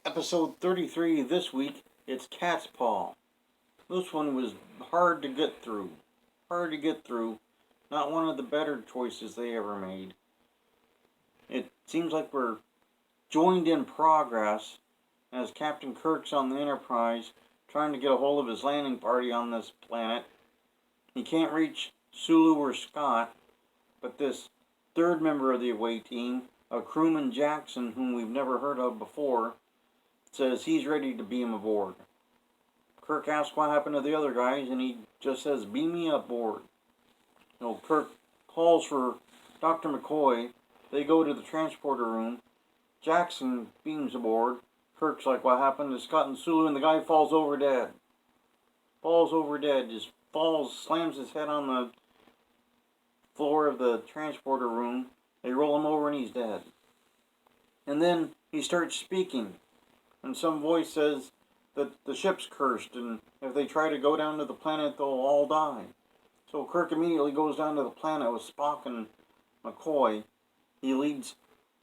Episode 33 this week, it's Catspaw. This one was hard to get through. Hard to get through. Not one of the better choices they ever made. It seems like we're joined in progress as Captain Kirk's on the Enterprise trying to get a hold of his landing party on this planet. He can't reach Sulu or Scott, but this third member of the away team, a crewman Jackson whom we've never heard of before, says he's ready to beam aboard. Kirk asks what happened to the other guys, and he just says, beam me aboard. Kirk calls for Dr. McCoy. They go to the transporter room. Jackson beams aboard. Kirk's like, what happened to Scott and Sulu? And the guy falls over dead. Just falls, slams his head on the floor of the transporter room. They roll him over and he's dead. And then he starts speaking. And some voice says that the ship's cursed, and if they try to go down to the planet, they'll all die. So Kirk immediately goes down to the planet with Spock and McCoy. He leads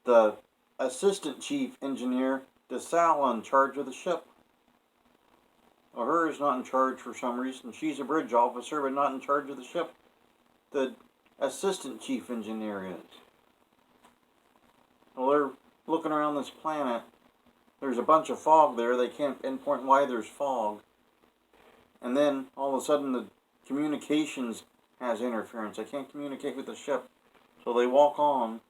the assistant chief engineer, DeSalle, in charge of the ship. Well, her is not in charge for some reason. She's a bridge officer, but not in charge of the ship. The assistant chief engineer is. Well, they're looking around this planet. There's a bunch of fog there. They can't pinpoint why there's fog. And then, all of a sudden, the communications has interference. They can't communicate with the ship. So they walk on.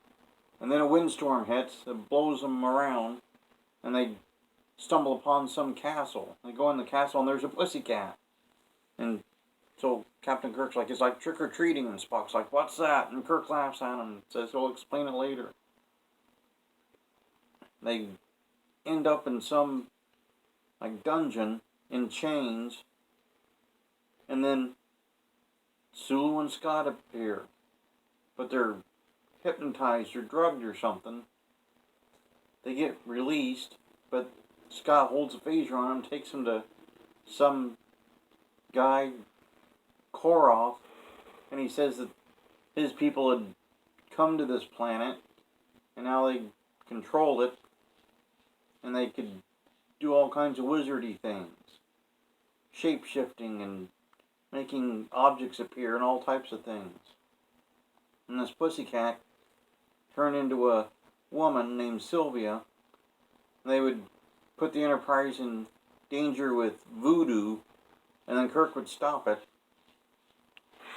And then a windstorm hits. It blows them around. And they stumble upon some castle. They go in the castle and there's a pussycat. And so Captain Kirk's like, it's like trick-or-treating. And Spock's like, what's that? And Kirk laughs at him and says, he'll explain it later. They end up in some dungeon in chains, and then Sulu and Scott appear, but they're hypnotized or drugged or something. They get released, but Scott holds a phaser on them, takes them to some guy, Koroth, and he says that his people had come to this planet, and now they controlled it, and they could do all kinds of wizardy things. Shape-shifting and making objects appear and all types of things. And this pussycat turned into a woman named Sylvia. They would put the Enterprise in danger with voodoo, and then Kirk would stop it.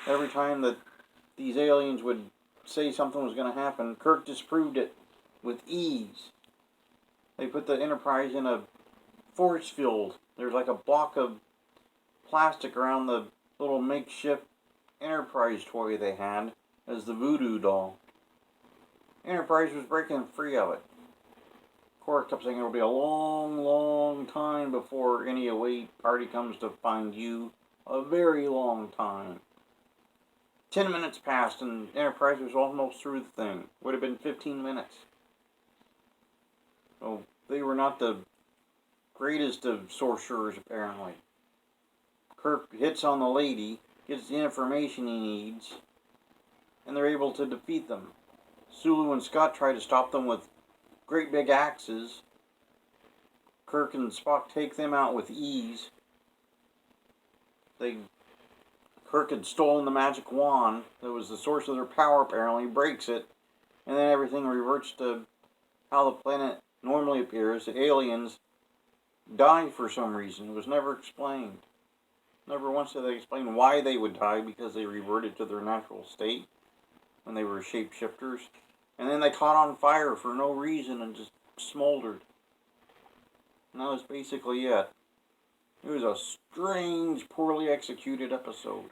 Every time that these aliens would say something was going to happen, Kirk disproved it with ease. They put the Enterprise in a force field. There's like a block of plastic around the little makeshift Enterprise toy they had as the voodoo doll. Enterprise was breaking free of it. Quark kept saying it'll be a long, long time before any away party comes to find you. A very long time. 10 minutes passed and Enterprise was almost through the thing. Would have been 15 minutes. So they were not the greatest of sorcerers, apparently. Kirk hits on the lady, gets the information he needs, and they're able to defeat them. Sulu and Scott try to stop them with great big axes. Kirk and Spock take them out with ease. Kirk had stolen the magic wand that was the source of their power, apparently, breaks it, and then everything reverts to how the planet normally appears. The aliens die for some reason. It was never explained. Never once did they explain why they would die, because they reverted to their natural state when they were shapeshifters. And then they caught on fire for no reason and just smoldered. And that was basically it. It was a strange, poorly executed episode.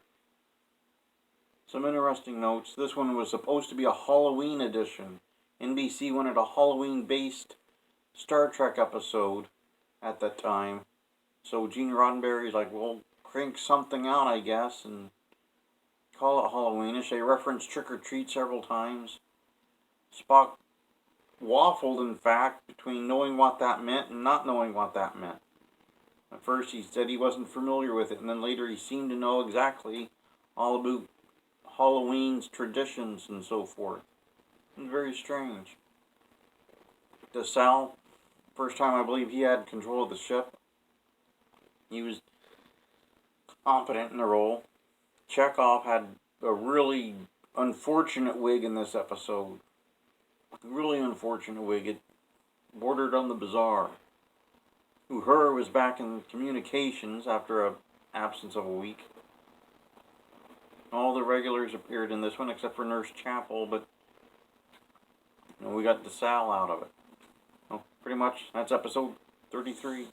Some interesting notes. This one was supposed to be a Halloween edition. NBC wanted a Halloween-based Star Trek episode at that time. So Gene Roddenberry's like, well, crank something out, I guess, and call it Halloweenish. They referenced Trick or Treat several times. Spock waffled, in fact, between knowing what that meant and not knowing what that meant. At first he said he wasn't familiar with it, and then later he seemed to know exactly all about Halloween's traditions and so forth. It was very strange. DeSalle First time I believe he had control of the ship. He was competent in the role. Chekhov had a really unfortunate wig in this episode. Really unfortunate wig. It bordered on the bizarre. Uhura was back in communications after an absence of a week. All the regulars appeared in this one except for Nurse Chapel, but we got the Sal out of it. Well, pretty much that's episode 33.